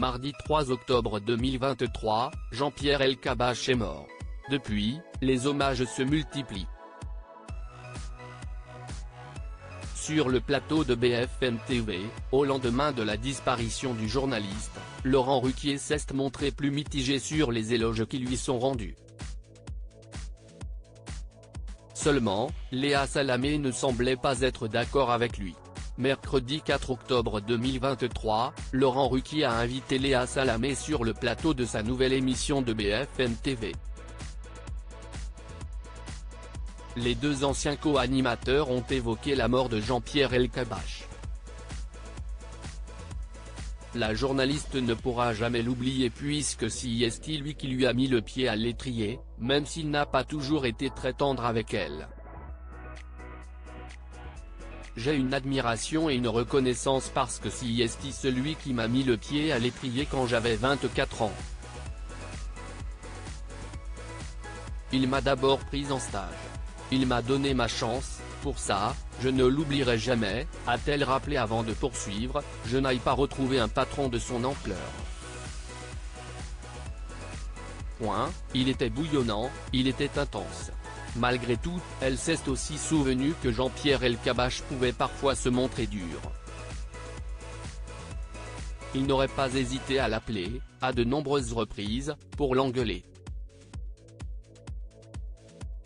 Mardi 3 octobre 2023, Jean-Pierre Elkabbach est mort. Depuis, les hommages se multiplient. Sur le plateau de BFM TV, au lendemain de la disparition du journaliste, Laurent Ruquier s'est montré plus mitigé sur les éloges qui lui sont rendus. Seulement, Léa Salamé ne semblait pas être d'accord avec lui. Mercredi 4 octobre 2023, Laurent Ruquier a invité Léa Salamé sur le plateau de sa nouvelle émission de BFM TV. Les deux anciens co-animateurs ont évoqué la mort de Jean-Pierre Elkabbach. La journaliste ne pourra jamais l'oublier puisque c'est lui qui lui a mis le pied à l'étrier, même s'il n'a pas toujours été très tendre avec elle. J'ai une admiration et une reconnaissance parce que c'est celui qui m'a mis le pied à l'étrier quand j'avais 24 ans. Il m'a d'abord prise en stage. Il m'a donné ma chance, pour ça, je ne l'oublierai jamais, a-t-elle rappelé avant de poursuivre, je n'aille pas retrouver un patron de son ampleur. Il était bouillonnant, il était intense. Malgré tout, elle s'est aussi souvenue que Jean-Pierre Elkabbach pouvait parfois se montrer dur. Il n'aurait pas hésité à l'appeler, à de nombreuses reprises, pour l'engueuler.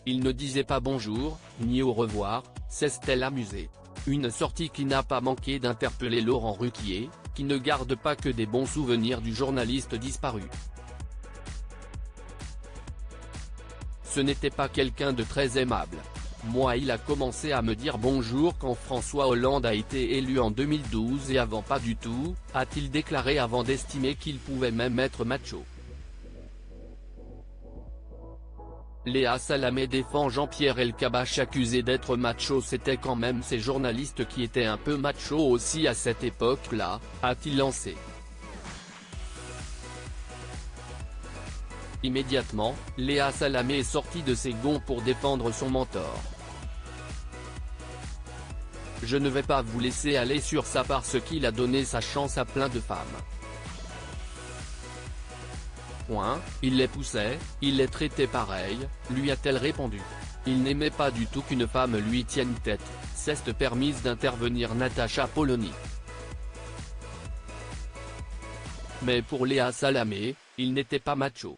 Il ne disait pas bonjour, ni au revoir, s'est-elle amusée. Une sortie qui n'a pas manqué d'interpeller Laurent Ruquier, qui ne garde pas que des bons souvenirs du journaliste disparu. Ce n'était pas quelqu'un de très aimable. Moi, il a commencé à me dire bonjour quand François Hollande a été élu en 2012 et avant pas du tout, a-t-il déclaré avant d'estimer qu'il pouvait même être macho. Léa Salamé défend Jean-Pierre Elkabbach accusé d'être macho. C'était quand même ces journalistes qui étaient un peu macho aussi à cette époque-là, a-t-il lancé. Immédiatement, Léa Salamé est sortie de ses gonds pour défendre son mentor. Je ne vais pas vous laisser aller sur ça parce qu'il a donné sa chance à plein de femmes. Il les poussait, il les traitait pareil, lui a-t-elle répondu. Il n'aimait pas du tout qu'une femme lui tienne tête, s'est permise d'intervenir Natacha Polony. Mais pour Léa Salamé, il n'était pas macho.